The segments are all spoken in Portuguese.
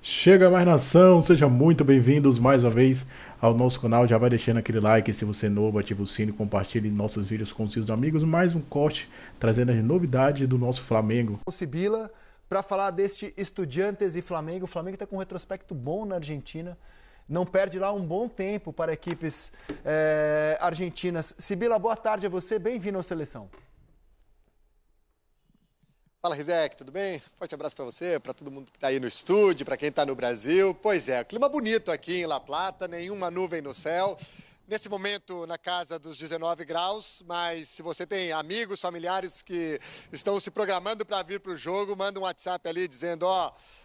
Chega mais nação, sejam muito bem-vindos mais uma vez ao nosso canal. Já vai deixando aquele like, se você é novo, ativa o sino, compartilhe nossos vídeos com seus amigos. Mais um corte trazendo as novidades do nosso Flamengo. O Sibila para falar deste Estudiantes e Flamengo. O Flamengo está com um retrospecto bom na Argentina. Não perde lá um bom tempo para equipes argentinas. Sibila, boa tarde a você. Bem-vindo à seleção. Fala, Rizek, tudo bem? Forte abraço para você, para todo mundo que está aí no estúdio, para quem está no Brasil. Pois é, clima bonito aqui em La Plata, nenhuma nuvem no céu. Nesse momento, na casa dos 19 graus, mas se você tem amigos, familiares que estão se programando para vir para o jogo, manda um WhatsApp ali dizendo,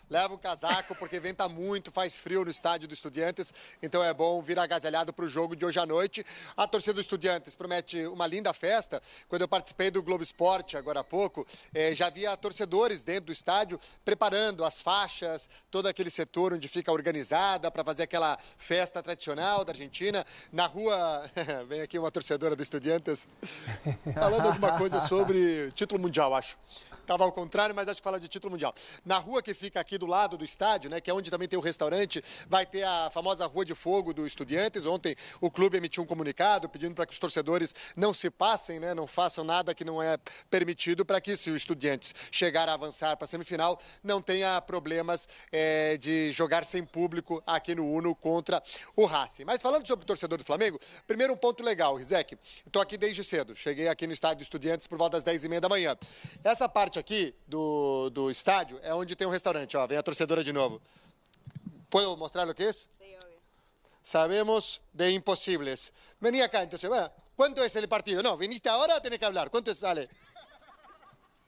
leva um casaco porque venta muito, faz frio no estádio do Estudiantes, então é bom vir agasalhado para o jogo de hoje à noite. A torcida do Estudiantes promete uma linda festa. Quando eu participei do Globo Esporte agora há pouco, já havia torcedores dentro do estádio preparando as faixas, todo aquele setor onde fica organizada para fazer aquela festa tradicional da Argentina. Na rua, vem aqui uma torcedora do Estudiantes, falando alguma coisa sobre título mundial, acho. Estava ao contrário, mas acho que fala de título mundial. Na rua que fica aqui do lado do estádio, né, que é onde também tem o restaurante, vai ter a famosa Rua de Fogo do Estudiantes. Ontem o clube emitiu um comunicado pedindo para que os torcedores não se passem, né, não façam nada que não é permitido, para que, se o Estudiantes chegar a avançar para a semifinal, não tenha problemas de jogar sem público aqui no Uno contra o Racing. Mas falando sobre o torcedor do Flamengo, primeiro um ponto legal, Rizek. Estou aqui desde cedo. Cheguei aqui no estádio do Estudiantes por volta das 10h30 da manhã. Essa parte aqui do estádio é onde tem um restaurante, ó, vem a torcedora de novo. ¿Puedo mostrar lo que es? Sí, obvio. Sabemos de imposibles. Vení acá, entonces, bueno, ¿cuánto es el partido? No, viniste ahora, tenés que hablar. ¿Cuánto sale?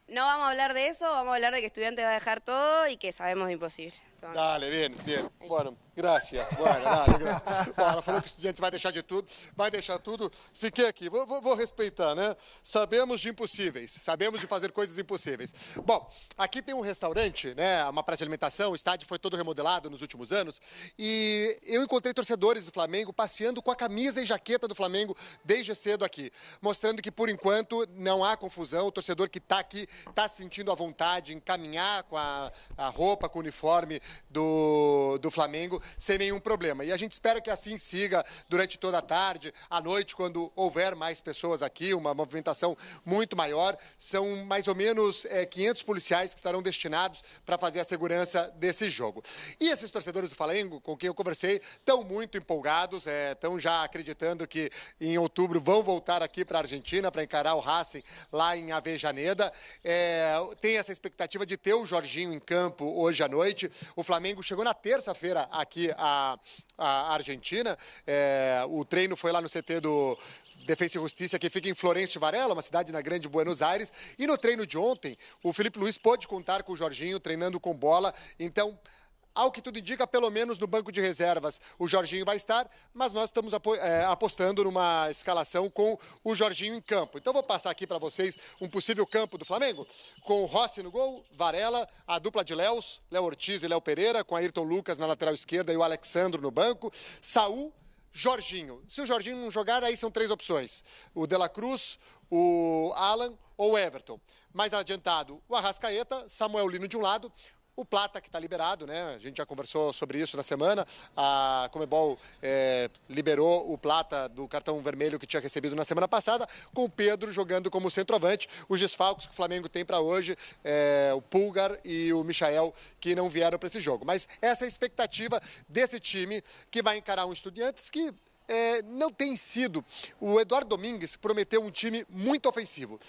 No vamos a hablar de eso, vamos a hablar de que Estudiantes va a dejar todo y que sabemos de imposible. Toma. Dale, bien, bien. Bueno, gracias. Bueno, dale, gracias. Bom, ela falou que o Estudiantes vai deixar de tudo, vai deixar tudo. Fiquei aqui, vou respeitar, né? Sabemos de impossíveis, sabemos de fazer coisas impossíveis. Bom, aqui tem um restaurante, né? Uma praça de alimentação, o estádio foi todo remodelado nos últimos anos. E eu encontrei torcedores do Flamengo passeando com a camisa e jaqueta do Flamengo desde cedo aqui. Mostrando que, por enquanto, não há confusão. O torcedor que está aqui está se sentindo à vontade em caminhar com a roupa, com o uniforme do Flamengo, sem nenhum problema. E a gente espera que assim siga durante toda a tarde, à noite, quando houver mais pessoas aqui, uma movimentação muito maior. São mais ou menos 500 policiais que estarão destinados para fazer a segurança desse jogo. E esses torcedores do Flamengo, com quem eu conversei, estão muito empolgados, estão já acreditando que em outubro vão voltar aqui para a Argentina para encarar o Racing lá em Avejaneda. Tem essa expectativa de ter o Jorginho em campo hoje à noite. O Flamengo chegou na terça-feira aqui à Argentina. O treino foi lá no CT do Defensa e Justiça, que fica em Florencio Varela, uma cidade na grande Buenos Aires. E no treino de ontem, o Felipe Luiz pôde contar com o Jorginho treinando com bola. Então, ao que tudo indica, pelo menos no banco de reservas, o Jorginho vai estar, mas nós estamos apostando numa escalação com o Jorginho em campo. Então vou passar aqui para vocês um possível campo do Flamengo, com o Rossi no gol, Varela, a dupla de Léo Ortiz e Léo Pereira, com Ayrton Lucas na lateral esquerda e o Alexandro no banco, Saul, Jorginho. Se o Jorginho não jogar, aí são 3 opções: o De La Cruz, o Alan ou o Everton. Mais adiantado, o Arrascaeta, Samuel Lino de um lado, o Plata, que está liberado, né? A gente já conversou sobre isso na semana. A Conmebol liberou o Plata do cartão vermelho que tinha recebido na semana passada, com o Pedro jogando como centroavante. Os desfalques que o Flamengo tem para hoje, o Pulgar e o Michael, que não vieram para esse jogo. Mas essa é a expectativa desse time que vai encarar um Estudiantes que não tem sido. O Eduardo Domingues prometeu um time muito ofensivo.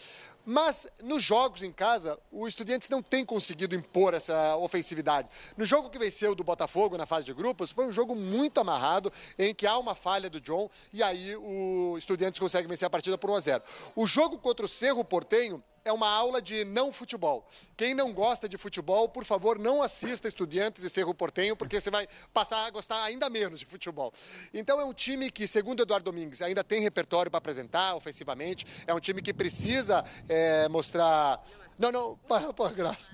Mas nos jogos em casa, o Estudiantes não tem conseguido impor essa ofensividade. No jogo que venceu do Botafogo na fase de grupos, foi um jogo muito amarrado, em que há uma falha do John e aí o Estudiantes consegue vencer a partida por 1-0. O jogo contra o Cerro Porteño é uma aula de não futebol. Quem não gosta de futebol, por favor, não assista Estudiantes e Cerro Porteño, porque você vai passar a gostar ainda menos de futebol. Então é um time que, segundo Eduardo Domingues, ainda tem repertório para apresentar ofensivamente. É um time que precisa mostrar... Não, pô, graça.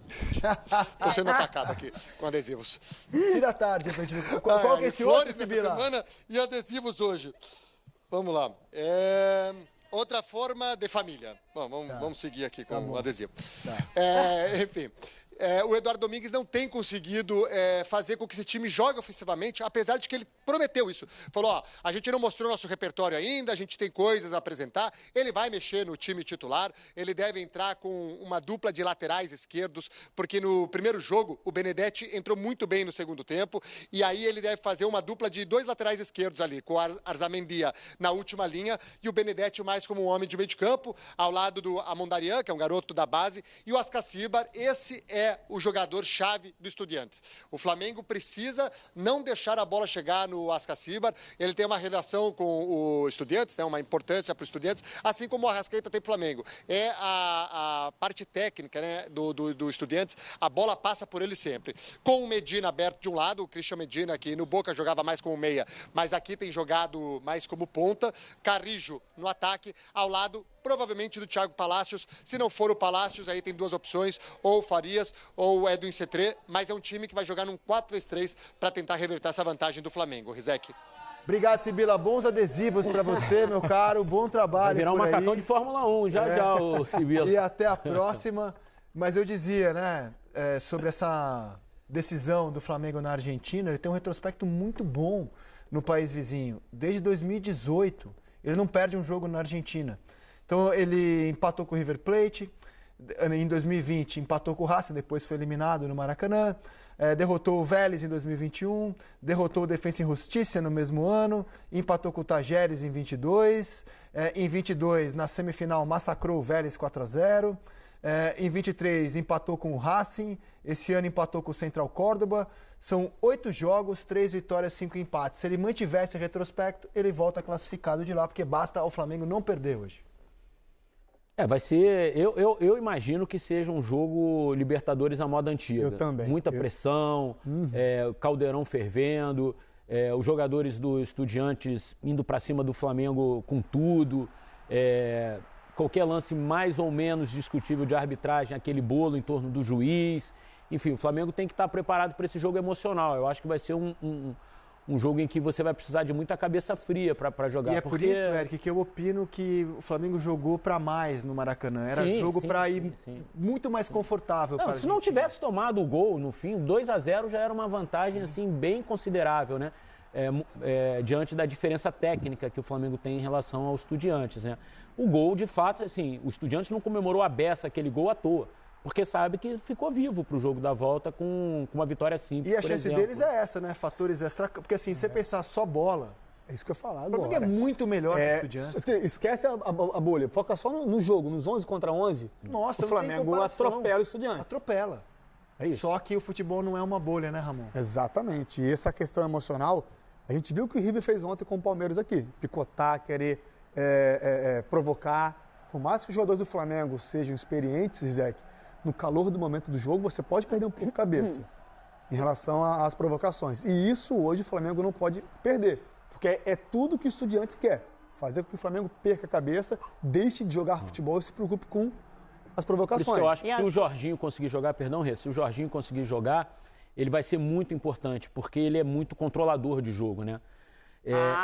Estou sendo atacado aqui com adesivos. Tira a tarde, qual que é esse flores outro, nessa semana e adesivos hoje. Vamos lá. Outra forma de família. Bom, vamos seguir aqui com o adesivo. Enfim, o Eduardo Domingues não tem conseguido fazer com que esse time jogue ofensivamente, apesar de que ele prometeu isso. Falou, ó, a gente não mostrou nosso repertório ainda, a gente tem coisas a apresentar. Ele vai mexer no time titular, ele deve entrar com uma dupla de laterais esquerdos, porque no primeiro jogo o Benedetti entrou muito bem no segundo tempo, e aí ele deve fazer uma dupla de 2 laterais esquerdos ali, com o Arzamendia na última linha, e o Benedetti mais como um homem de meio de campo, ao lado do Amondarian, que é um garoto da base, e o Ascacibar. Esse é o jogador-chave do Estudiantes. O Flamengo precisa não deixar a bola chegar no Ascacibar. Ele tem uma relação com o Estudiantes, né, uma importância para o Estudiantes, assim como o Arrascaeta tem para o Flamengo. É a parte técnica, né, do Estudiantes, a bola passa por ele sempre. Com o Medina aberto de um lado, o Christian Medina, que no Boca jogava mais como meia, mas aqui tem jogado mais como ponta. Carrijo no ataque, ao lado provavelmente do Thiago Palacios. Se não for o Palacios, aí tem 2 opções, ou o Farias ou o Edwin Cetré, mas é um time que vai jogar num 4-3-3 para tentar reverter essa vantagem do Flamengo. Rizek. Obrigado, Sibila. Bons adesivos para você, meu caro. Bom trabalho. Vai virar um macacão de Fórmula 1, já, o Sibila. E até a próxima. Mas eu dizia, né, sobre essa decisão do Flamengo na Argentina, ele tem um retrospecto muito bom no país vizinho. Desde 2018, ele não perde um jogo na Argentina. Então, ele empatou com o River Plate, em 2020 empatou com o Racing, depois foi eliminado no Maracanã, derrotou o Vélez em 2021, derrotou o Defensa e Justiça no mesmo ano, empatou com o Tajeres em 22, em 22, na semifinal, massacrou o Vélez 4-0, em 23 empatou com o Racing, esse ano empatou com o Central Córdoba. São 8 jogos, 3 vitórias, 5 empates. Se ele mantiver esse retrospecto, ele volta classificado de lá, porque basta ao Flamengo não perder hoje. Vai ser. Eu imagino que seja um jogo Libertadores à moda antiga. Eu também. Muita pressão, caldeirão fervendo, os jogadores do Estudiantes indo para cima do Flamengo com tudo. Qualquer lance mais ou menos discutível de arbitragem, aquele bolo em torno do juiz. Enfim, o Flamengo tem que estar preparado para esse jogo emocional. Eu acho que vai ser um jogo em que você vai precisar de muita cabeça fria para jogar. E é por isso, Eric, que eu opino que o Flamengo jogou para mais no Maracanã. Era jogo para ir muito mais confortável. Não, se não tivesse tomado o gol no fim, 2-0 já era uma vantagem assim, bem considerável, né? Diante da diferença técnica que o Flamengo tem em relação aos Estudiantes, né? O gol, de fato, assim, o Estudiantes não comemorou a beça aquele gol à toa, porque sabe que ficou vivo para o jogo da volta com uma vitória simples, E a chance deles é essa, né? Fatores extra... Porque assim, se você pensar só bola... É isso que eu ia falar O agora. Flamengo é muito melhor que o Estudiantes. Esquece a bolha, foca só no jogo, nos 11 contra 11. Nossa, o Flamengo atropela o Estudiantes. Atropela. É isso. Só que o futebol não é uma bolha, né, Ramon? Exatamente. E essa questão emocional, a gente viu o que o River fez ontem com o Palmeiras aqui. Picotar, querer provocar. Por mais que os jogadores do Flamengo sejam experientes, Zeke, no calor do momento do jogo, você pode perder um pouco a cabeça em relação às provocações. E isso hoje o Flamengo não pode perder, porque é tudo que o Estudiantes quer. Fazer com que o Flamengo perca a cabeça, deixe de jogar futebol e se preocupe com as provocações. Por isso que eu acho que se o Jorginho conseguir jogar, se o Jorginho conseguir jogar, ele vai ser muito importante, porque ele é muito controlador de jogo, né?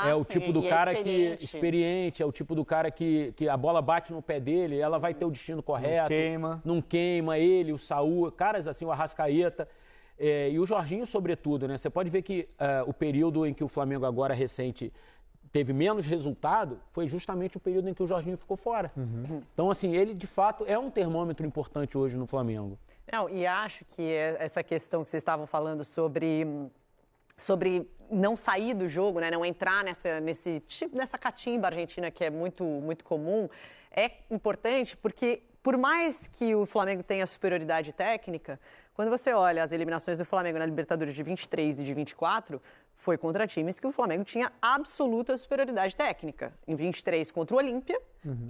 É o tipo do cara que experiente, é o tipo do cara que a bola bate no pé dele, ela vai ter o destino correto. Não queima ele, o Saúl, caras assim, o Arrascaeta. E o Jorginho, sobretudo, né? Você pode ver que o período em que o Flamengo agora recente teve menos resultado foi justamente o período em que o Jorginho ficou fora. Então, assim, ele de fato é um termômetro importante hoje no Flamengo. Não, e acho que essa questão que vocês estavam falando sobre não sair do jogo, né, não entrar nessa catimba argentina que é muito, muito comum, é importante porque, por mais que o Flamengo tenha superioridade técnica, quando você olha as eliminações do Flamengo na Libertadores de 23 e de 24, foi contra times que o Flamengo tinha absoluta superioridade técnica. Em 23 contra o Olímpia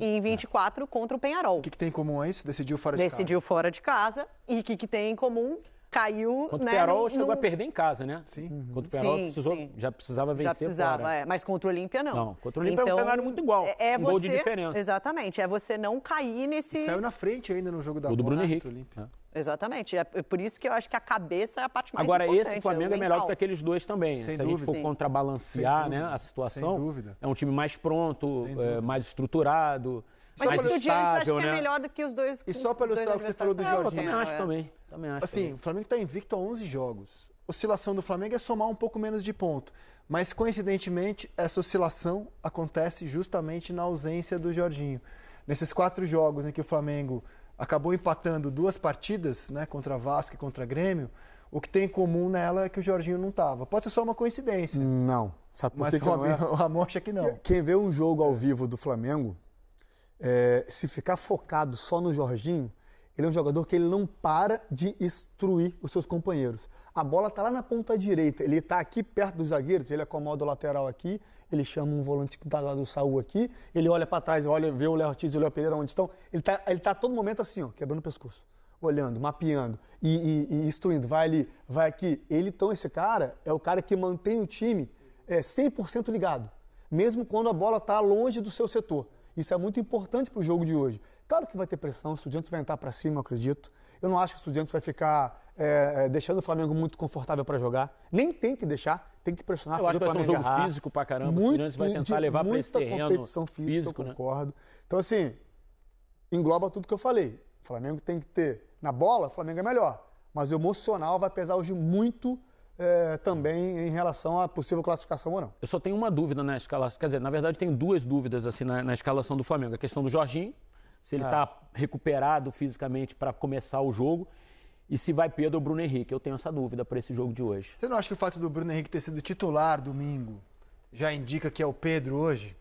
e em 24 contra o Penharol. O que tem em comum é isso? Decidiu fora de casa. Decidiu fora de casa. E o que tem em comum? Caiu, contra o Penharol chegou a perder em casa, né? Sim. Contra o Penharol já precisava vencer. Já precisava, fora. Mas contra o Olímpia não. Não, contra o Olímpia é um cenário muito igual. Um gol de diferença. Exatamente, é você não cair nesse... Saiu na frente ainda no jogo da bola. Do Bruno Henrique. Exatamente, é por isso que eu acho que a cabeça é a parte mais importante. importante. Agora, esse Flamengo é melhor do que aqueles dois também. Se a gente for contrabalancear, né, a situação, é um time mais pronto, mais estruturado. Mas o Estudiantes acho que é melhor do que os dois. E só pelo estado que você falou do Jorginho. Eu também acho também. Assim, o Flamengo está invicto a 11 jogos. Oscilação do Flamengo é somar um pouco menos de ponto. Mas, coincidentemente, essa oscilação acontece justamente na ausência do Jorginho. Nesses 4 jogos em que o Flamengo acabou empatando 2 partidas, né, contra Vasco e contra Grêmio, o que tem em comum nela é que o Jorginho não estava. Pode ser só uma coincidência. Não. Sabe por que não é? O Ramon acha que não. Quem vê um jogo ao vivo do Flamengo, se ficar focado só no Jorginho, ele é um jogador que ele não para de instruir os seus companheiros. A bola está lá na ponta direita, ele está aqui perto dos zagueiros, ele acomoda o lateral aqui, ele chama um volante que está lá do Saúl aqui, ele olha para trás, vê o Léo Ortiz e o Léo Pereira onde estão, ele tá a todo momento assim, ó, quebrando o pescoço, olhando, mapeando e instruindo, vai ali, vai aqui. Então esse cara é o cara que mantém o time 100% ligado, mesmo quando a bola está longe do seu setor. Isso é muito importante para o jogo de hoje. Claro que vai ter pressão, o Estudiantes vai entrar para cima, eu acredito. Eu não acho que o Estudiantes vai ficar deixando o Flamengo muito confortável para jogar. Nem tem que deixar, tem que pressionar. Eu acho que vai ser um jogo físico para caramba. O Estudiantes vai tentar levar para esse terreno competição física, eu concordo. Né? Então, assim, engloba tudo que eu falei. O Flamengo tem que ter... Na bola, o Flamengo é melhor. Mas o emocional vai pesar hoje muito também em relação à possível classificação ou não. Eu só tenho uma dúvida na escalação. Quer dizer, na verdade, tenho 2 dúvidas assim, na escalação do Flamengo. A questão do Jorginho, se ele está recuperado fisicamente para começar o jogo, e se vai Pedro ou Bruno Henrique. Eu tenho essa dúvida para esse jogo de hoje. Você não acha que o fato do Bruno Henrique ter sido titular domingo já indica que é o Pedro hoje?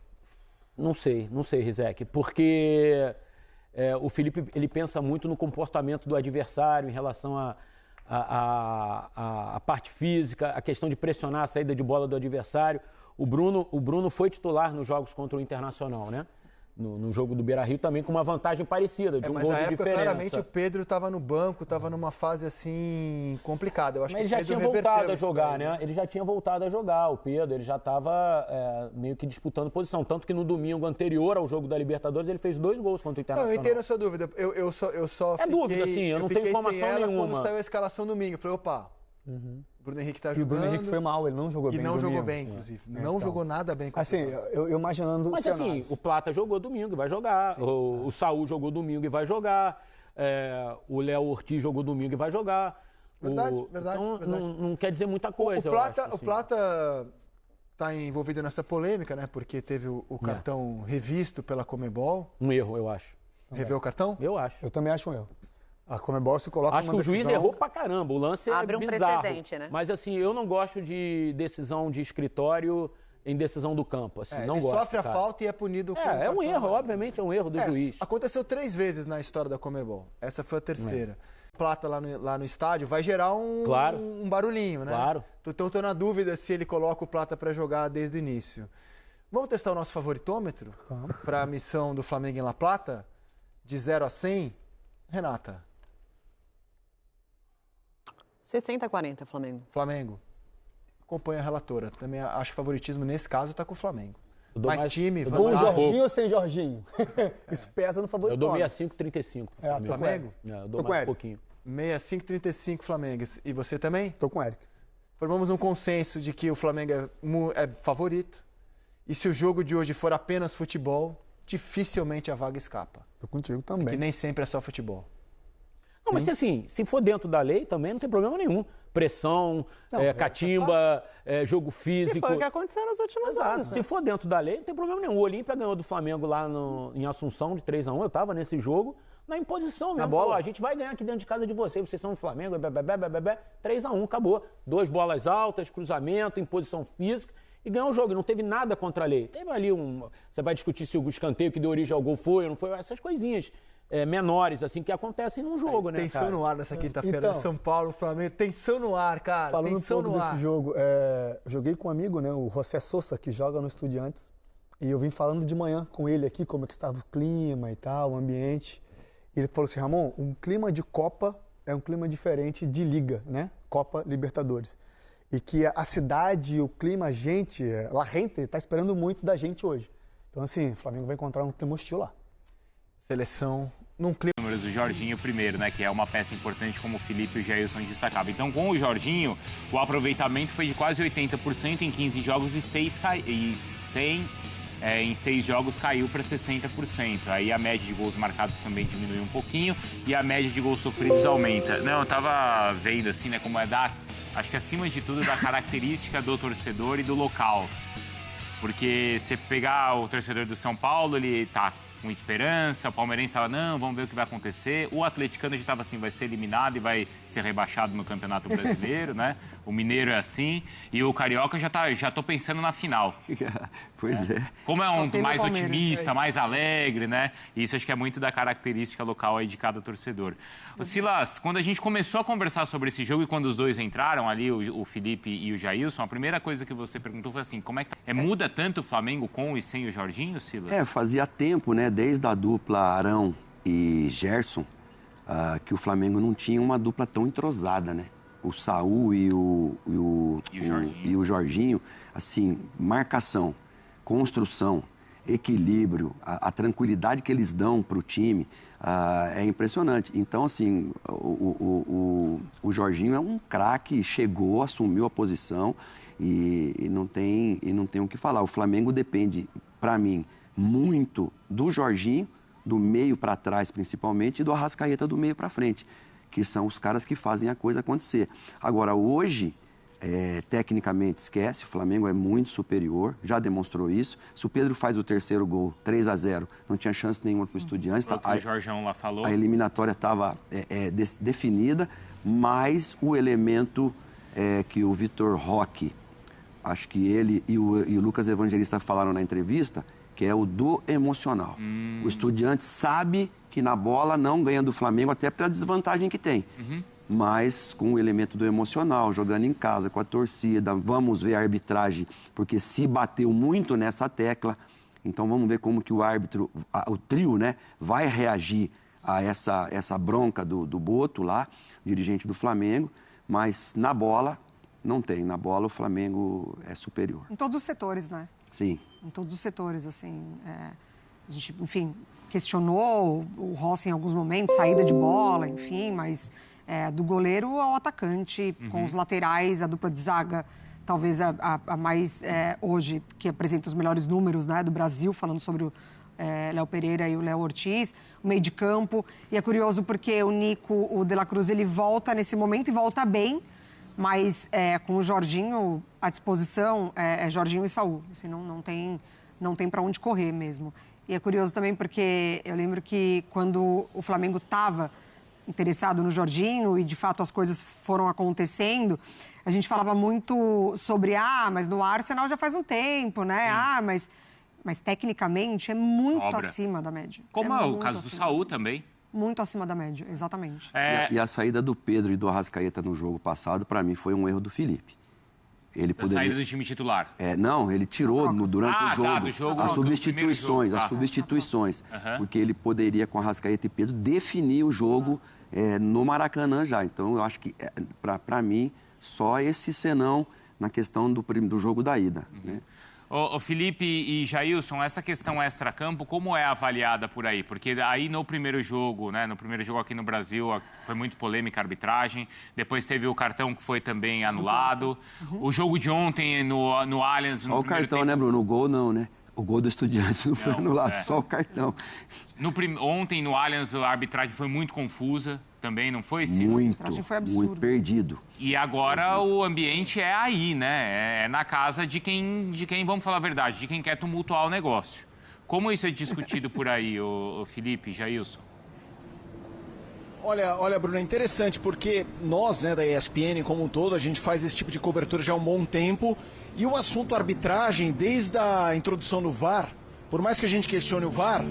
Não sei, Rizek, porque o Felipe ele pensa muito no comportamento do adversário em relação à parte física, a questão de pressionar a saída de bola do adversário. O Bruno foi titular nos jogos contra o Internacional, né? No jogo do Beira-Rio também com uma vantagem parecida, de um gol de diferença. Mas na época, claramente, o Pedro estava no banco, estava numa fase, assim, complicada. Eu acho Mas que ele já tinha voltado a jogar, né? Ele já tinha voltado a jogar, o Pedro. Ele já estava meio que disputando posição. Tanto que no domingo anterior ao jogo da Libertadores, ele fez 2 gols contra o Internacional. Não, eu entendo a sua dúvida. Eu só fiquei... dúvida, sim. Eu não tenho informação nenhuma. Quando saiu a escalação domingo, eu falei, opa... O Bruno Henrique está jogando. E o Bruno Henrique foi mal, ele não jogou bem. E não jogou bem, inclusive. Não jogou nada bem. Assim, eu imaginando... Mas assim, o Plata jogou domingo e vai jogar. O Saúl jogou domingo e vai jogar. O Léo Ortiz jogou domingo e vai jogar. Verdade. Então, não quer dizer muita coisa, O Plata está envolvido nessa polêmica, né? Porque teve o cartão revisto pela Conmebol. Um erro, eu acho. Reveu o cartão? Eu acho. Eu também acho um erro. A Conmebol se coloca Acho que o juiz errou pra caramba, o lance abre é bizarro. Um precedente, né? Mas assim, eu não gosto de decisão de escritório em decisão do campo, assim, não gosto. Ele sofre a falta e é punido com é um erro, obviamente é um erro do juiz. Aconteceu 3 vezes na história da Conmebol, essa foi a terceira. Plata lá no estádio vai gerar um barulhinho, né? Claro. Então tô na dúvida se ele coloca o Plata pra jogar desde o início. Vamos testar o nosso favoritômetro para a missão do Flamengo em La Plata? De 0 a 100? Renata. 60-40, Flamengo. Flamengo. Acompanha a relatora. Também acho que o favoritismo nesse caso está com o Flamengo. Mais time, com o Jorginho ou sem Jorginho? Isso pesa no favoritismo. Eu dou 65-35 pro Flamengo. Eu dou mais um pouquinho. 65-35 Flamengo. E você também? Tô com o Eric. Formamos um consenso de que o Flamengo é favorito. E se o jogo de hoje for apenas futebol, dificilmente a vaga escapa. Tô contigo também. Que nem sempre é só futebol. Não, mas assim, se for dentro da lei também não tem problema nenhum. Pressão, catimba, jogo físico. E foi o que aconteceu nos últimos anos. Se for dentro da lei, não tem problema nenhum. O Olímpia ganhou do Flamengo lá em Assunção de 3-1. Eu tava nesse jogo, na imposição mesmo. Na bola. Falou, a gente vai ganhar aqui dentro de casa de vocês são do Flamengo, 3-1, acabou. 2 bolas altas, cruzamento, imposição física. E ganhou o jogo, não teve nada contra a lei. Teve ali você vai discutir se o escanteio que deu origem ao gol foi ou não foi, essas coisinhas menores, assim, que acontecem num jogo, né, tensão cara? No ar nessa quinta-feira, São Paulo, Flamengo, tensão no ar, cara. Falando tensão um pouco no ar. desse jogo, joguei com um amigo, né, o José Sousa, que joga no Estudiantes, e eu vim falando de manhã com ele aqui, como é que estava o clima e tal, o ambiente. E ele falou assim, Ramon, um clima de Copa é um clima diferente de Liga, né, Copa Libertadores. E que a cidade, o clima, a gente, La Gente, está esperando muito da gente hoje. Então, assim, o Flamengo vai encontrar um clima hostil lá. Seleção num clima. Números do Jorginho primeiro, né, que é uma peça importante como o Felipe e o Jailson destacavam. Então, com o Jorginho, o aproveitamento foi de quase 80% em 15 jogos e 100 em 6 jogos caiu para 60%. Aí a média de gols marcados também diminuiu um pouquinho e a média de gols sofridos aumenta. Não, eu tava vendo assim, né, como acho que acima de tudo da característica do torcedor e do local. Porque se pegar o torcedor do São Paulo, ele tá com esperança, o palmeirense estava, não, vamos ver o que vai acontecer. O atleticano já estava assim, vai ser eliminado e vai ser rebaixado no Campeonato Brasileiro, né? O mineiro é assim. E o carioca já tô pensando na final. Pois é. Como é um mais otimista, mais alegre, né? Isso acho que é muito da característica local aí de cada torcedor. O Silas, quando a gente começou a conversar sobre esse jogo e quando os dois entraram ali, o Felipe e o Jailson, a primeira coisa que você perguntou foi assim, como é que muda tanto o Flamengo com e sem o Jorginho, Silas? Fazia tempo, né, desde a dupla Arão e Gerson, que o Flamengo não tinha uma dupla tão entrosada, né? O Saul e o Jorginho, assim, marcação, construção, equilíbrio, a tranquilidade que eles dão para o time é impressionante. Então, assim, o Jorginho é um craque, chegou, assumiu a posição e não tem o que falar. O Flamengo depende, para mim, muito do Jorginho, do meio para trás principalmente, e do Arrascaeta do meio para frente, que são os caras que fazem a coisa acontecer. Agora, hoje, tecnicamente, esquece, o Flamengo é muito superior, já demonstrou isso. Se o Pedro faz o terceiro gol, 3-0, não tinha chance nenhuma para o Estudiantes. O Jorjão lá falou. A eliminatória estava definida, mas o elemento que o Vitor Roque, acho que ele e o Lucas Evangelista falaram na entrevista, que é o do emocional. O Estudiantes sabe que na bola não ganha do Flamengo, até pela desvantagem que tem. Mas com o elemento do emocional, jogando em casa, com a torcida, vamos ver a arbitragem, porque se bateu muito nessa tecla, então vamos ver como que o árbitro, o trio, né, vai reagir a essa bronca do Boto lá, dirigente do Flamengo, mas na bola não tem. Na bola o Flamengo é superior. Em todos os setores, né? Sim. Em todos os setores, assim. A gente, enfim, questionou o Rossi em alguns momentos, saída de bola, enfim, mas do goleiro ao atacante, com os laterais, a dupla de zaga, talvez a mais hoje, que apresenta os melhores números, né, do Brasil, falando sobre o Léo Pereira e o Léo Ortiz, o meio de campo. E é curioso porque o Nico, o De La Cruz, ele volta nesse momento e volta bem, mas com o Jorginho à disposição, Jorginho e Saul. Assim, não tem para onde correr mesmo. E é curioso também porque eu lembro que quando o Flamengo estava interessado no Jorginho e, de fato, as coisas foram acontecendo, a gente falava muito sobre, mas no Arsenal já faz um tempo, né? Mas tecnicamente é muito acima da média. Como é o caso do Saul também. Muito acima da média, exatamente. E a saída do Pedro e do Arrascaeta no jogo passado, para mim, foi um erro do Felipe. Ele poderia... saída do time titular. Não, ele tirou durante o jogo, do jogo as substituições. Porque ele poderia, com Arrascaeta e Pedro, definir o jogo no Maracanã já. Então, eu acho que, para mim, só esse senão na questão do jogo da ida. Né? Ô, Felipe e Jailson, essa questão extra-campo, como é avaliada por aí? Porque aí no primeiro jogo, né, aqui no Brasil, foi muito polêmica a arbitragem. Depois teve o cartão que foi também anulado. O jogo de ontem no Allianz... Só o cartão, tempo... né, Bruno? O gol não, né? O gol do Estudiantes não foi anulado, só o cartão. Ontem no Allianz a arbitragem foi muito confusa também, não foi, Ciro? Muito perdido. E agora o ambiente é aí, né? É na casa de quem, vamos falar a verdade, de quem quer tumultuar o negócio. Como isso é discutido por aí, o Felipe, Jailson? Olha, Bruno, é interessante porque nós, né, da ESPN como um todo, a gente faz esse tipo de cobertura já há um bom tempo. E o assunto arbitragem, desde a introdução do VAR, por mais que a gente questione o VAR,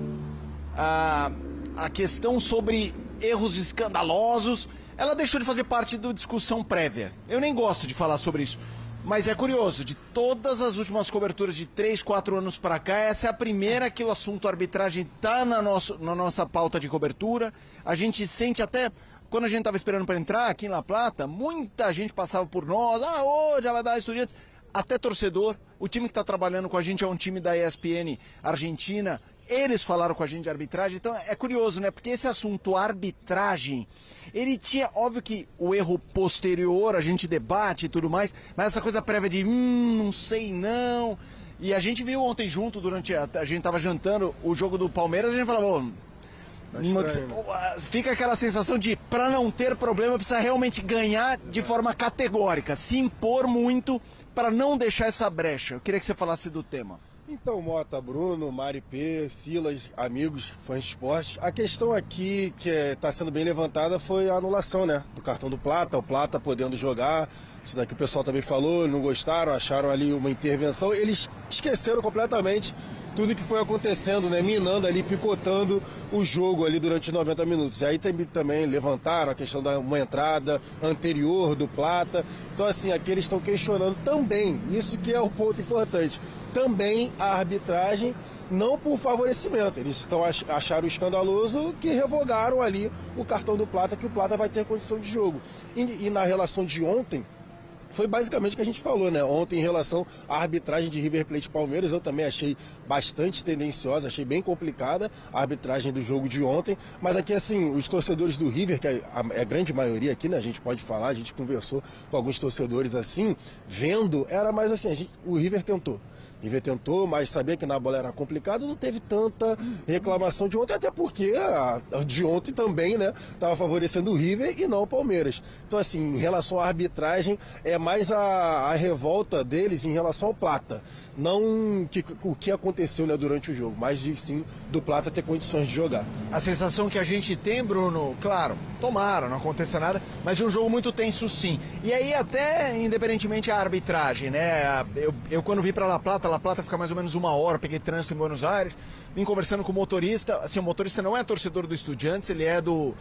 a questão sobre erros escandalosos, ela deixou de fazer parte da discussão prévia. Eu nem gosto de falar sobre isso, mas é curioso, de todas as últimas coberturas de 3, 4 anos para cá, essa é a primeira que o assunto arbitragem está na nossa pauta de cobertura. A gente sente até... Quando a gente estava esperando para entrar aqui em La Plata, muita gente passava por nós, hoje já vai dar Estudiantes... Até torcedor, o time que está trabalhando com a gente é um time da ESPN Argentina, eles falaram com a gente de arbitragem, então é curioso, né? Porque esse assunto arbitragem, ele tinha, óbvio que o erro posterior, a gente debate e tudo mais, mas essa coisa prévia de, não sei não, E a gente viu ontem junto, a gente tava jantando o jogo do Palmeiras, a gente falava, fica aquela sensação de, para não ter problema, precisa realmente ganhar de forma categórica, se impor muito para não deixar essa brecha. Eu queria que você falasse do tema. Então, Mota, Bruno, Mari P, Silas, amigos, fãs de esporte. A questão aqui que está sendo bem levantada foi a anulação, né? Do cartão do Plata, o Plata podendo jogar. Isso daqui o pessoal também falou, não gostaram, acharam ali uma intervenção. Eles esqueceram completamente tudo que foi acontecendo, né? Minando ali, picotando o jogo ali durante 90 minutos. E aí também levantaram a questão da uma entrada anterior do Plata. Então, assim, aqui eles estão questionando também, isso que é o ponto importante, também a arbitragem, não por favorecimento. Eles acharam escandaloso que revogaram ali o cartão do Plata, que o Plata vai ter condição de jogo. E na relação de ontem, foi basicamente o que a gente falou, né? Ontem, em relação à arbitragem de River Plate e Palmeiras, eu também achei bastante tendenciosa, achei bem complicada a arbitragem do jogo de ontem. Mas aqui, assim, os torcedores do River, que é a grande maioria aqui, né? A gente pode falar, a gente conversou com alguns torcedores assim, vendo, era mais assim, o River tentou. River tentou, mas sabia que na bola era complicado, não teve tanta reclamação de ontem, até porque a de ontem também, né, estava favorecendo o River e não o Palmeiras. Então, assim, em relação à arbitragem, é mais a revolta deles em relação ao Plata. Não o que aconteceu, né, durante o jogo, mas sim do Plata ter condições de jogar. A sensação que a gente tem, Bruno, claro, tomara, não aconteça nada, mas de um jogo muito tenso, sim. E aí até, independentemente a arbitragem, né, eu quando vim para La Plata fica mais ou menos 1 hora, peguei trânsito em Buenos Aires, vim conversando com o motorista, assim, o motorista não é torcedor do Estudiantes, ele é do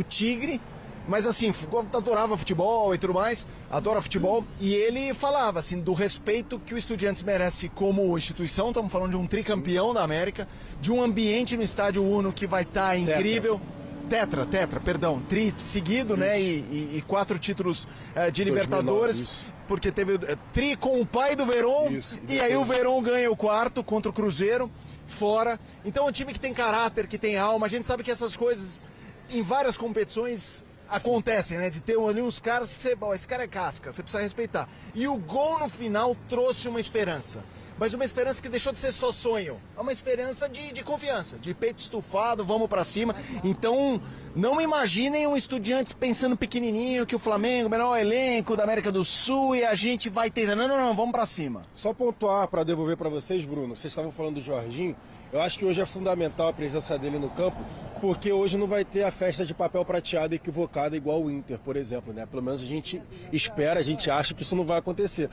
Tigre, mas assim, adorava futebol e tudo mais, adora futebol, e ele falava assim, do respeito que o Estudiantes merece como instituição, estamos falando de um tricampeão da América, de um ambiente no Estádio Uno que vai estar incrível. Tetra, tri seguido, né, e 4 títulos de Libertadores, 2009, porque teve tri com o pai do Verón, e aí o Verón ganha o 4º contra o Cruzeiro, fora. Então é um time que tem caráter, que tem alma, a gente sabe que essas coisas em várias competições acontecem, né, de ter ali uns caras que você, esse cara é casca, você precisa respeitar. E o gol no final trouxe uma esperança. Mas uma esperança que deixou de ser só sonho. É uma esperança de confiança, de peito estufado, vamos pra cima. Então, não imaginem um Estudiantes pensando pequenininho, que o Flamengo, o melhor elenco da América do Sul, e a gente vai ter... Não, vamos pra cima. Só pontuar para devolver para vocês, Bruno, vocês estavam falando do Jorginho, eu acho que hoje é fundamental a presença dele no campo, porque hoje não vai ter a festa de papel prateado equivocada igual o Inter, por exemplo, né? Pelo menos a gente espera, a gente acha que isso não vai acontecer.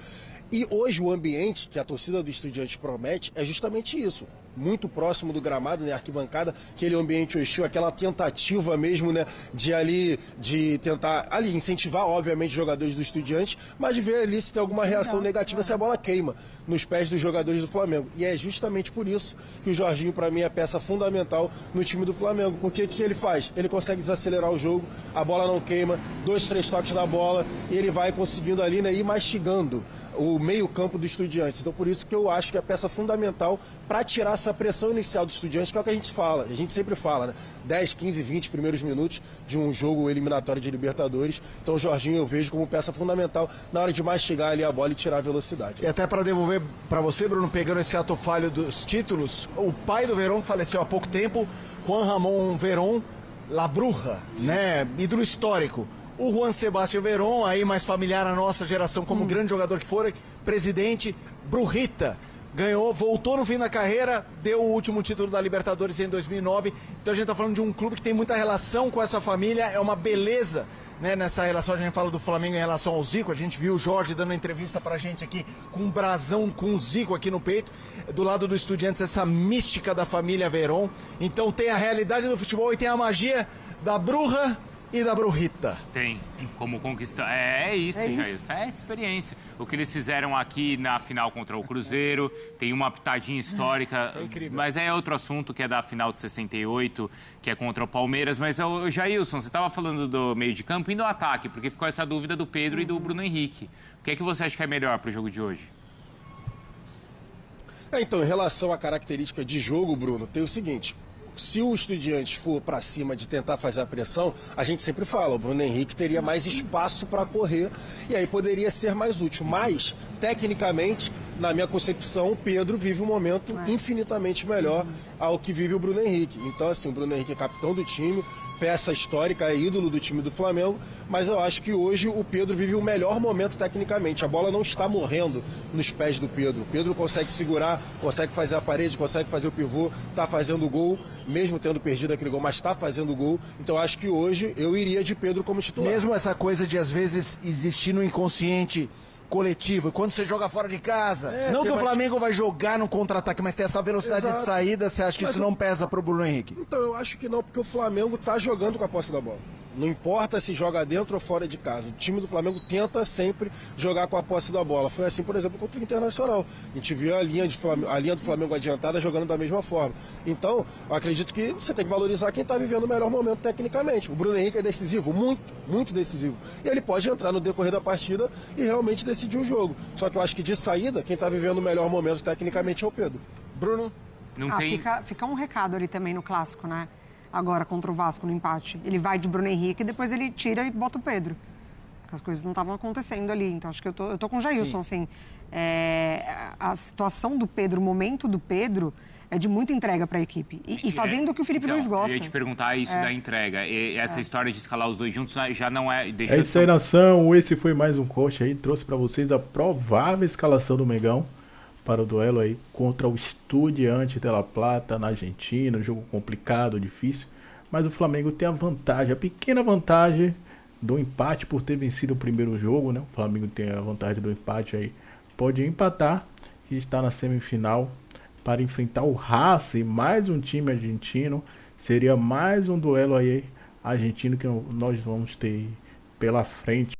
E hoje o ambiente que a torcida do Estudiantes promete é justamente isso. Muito próximo do gramado, né, arquibancada, aquele ambiente hostil, aquela tentativa mesmo, né, de tentar ali incentivar, obviamente, os jogadores do Estudiantes, mas de ver ali se tem alguma reação negativa, se a bola queima nos pés dos jogadores do Flamengo. E é justamente por isso que o Jorginho, para mim, é peça fundamental no time do Flamengo. Porque o que ele faz? Ele consegue desacelerar o jogo, a bola não queima, 2, 3 toques na bola, e ele vai conseguindo ali, né, ir mastigando o meio-campo do Estudiantes. Então, por isso que eu acho que é a peça fundamental para tirar essa pressão inicial do Estudiantes, que é o que a gente sempre fala, né? 10, 15, 20 primeiros minutos de um jogo eliminatório de Libertadores. Então, o Jorginho eu vejo como peça fundamental na hora de mastigar ali a bola e tirar a velocidade. E até para devolver para você, Bruno, pegando esse ato falho dos títulos, o pai do Verón faleceu há pouco tempo, Juan Ramón Verón La Bruja, né? Ídolo histórico. O Juan Sebastián Verón, aí mais familiar à nossa geração como grande jogador que foi, presidente, Brujita, ganhou, voltou no fim da carreira, deu o último título da Libertadores em 2009. Então a gente está falando de um clube que tem muita relação com essa família, é uma beleza, né, nessa relação. A gente fala do Flamengo em relação ao Zico, a gente viu o Jorge dando uma entrevista pra gente aqui com um brasão, com o Zico aqui no peito, do lado do Estudiantes, essa mística da família Verón. Então tem a realidade do futebol e tem a magia da Bruja e da Brujita. Tem, como conquistar. É isso, Jair. É experiência. O que eles fizeram aqui na final contra o Cruzeiro, tem uma pitadinha histórica, mas é outro assunto, que é da final de 68, que é contra o Palmeiras. Mas, Jailson, você estava falando do meio de campo e do ataque, porque ficou essa dúvida do Pedro e do Bruno Henrique. O que é que você acha que é melhor para o jogo de hoje? Então, em relação à característica de jogo, Bruno, tem o seguinte: se o Estudiantes for para cima de tentar fazer a pressão, a gente sempre fala, o Bruno Henrique teria mais espaço para correr e aí poderia ser mais útil. Mas, tecnicamente, na minha concepção, o Pedro vive um momento infinitamente melhor ao que vive o Bruno Henrique. Então, assim, o Bruno Henrique é capitão do time, peça histórica, é ídolo do time do Flamengo, mas eu acho que hoje o Pedro vive o melhor momento tecnicamente. A bola não está morrendo nos pés do Pedro. O Pedro consegue segurar, consegue fazer a parede, consegue fazer o pivô, está fazendo o gol, mesmo tendo perdido aquele gol, mas está fazendo o gol. Então eu acho que hoje eu iria de Pedro como titular. Mesmo essa coisa de às vezes existir no inconsciente coletivo, quando você joga fora de casa, não que o Flamengo vai jogar no contra-ataque, mas tem essa velocidade de saída, você acha que isso não pesa pro Bruno Henrique? Então eu acho que não, porque o Flamengo tá jogando com a posse da bola. Não importa se joga dentro ou fora de casa. O time do Flamengo tenta sempre jogar com a posse da bola. Foi assim, por exemplo, contra o Internacional. A gente viu a linha do Flamengo adiantada jogando da mesma forma. Então, eu acredito que você tem que valorizar quem está vivendo o melhor momento tecnicamente. O Bruno Henrique é decisivo, muito, muito decisivo. E ele pode entrar no decorrer da partida e realmente decidir o jogo. Só que eu acho que de saída, quem está vivendo o melhor momento tecnicamente é o Pedro. Bruno? Não tem... Fica um recado ali também no clássico, né? Agora contra o Vasco no empate. Ele vai de Bruno Henrique e depois ele tira e bota o Pedro. Porque as coisas não estavam acontecendo ali. Então acho que eu tô com o Jailson, assim. A situação do Pedro, o momento do Pedro é de muita entrega para a equipe. E fazendo o que o Felipe Luiz gosta. Eu ia te perguntar isso da entrega. E essa história de escalar os dois juntos já não é... É isso aí, nação. Esse foi mais um corte aí. Trouxe para vocês a provável escalação do Mengão para o duelo aí contra o Estudiantes de La Plata na Argentina, um jogo complicado, difícil, mas o Flamengo tem a vantagem, a pequena vantagem do empate por ter vencido o primeiro jogo, né? O Flamengo tem a vantagem do empate aí, pode empatar e está na semifinal para enfrentar o Racing, mais um time argentino, seria mais um duelo aí argentino que nós vamos ter pela frente.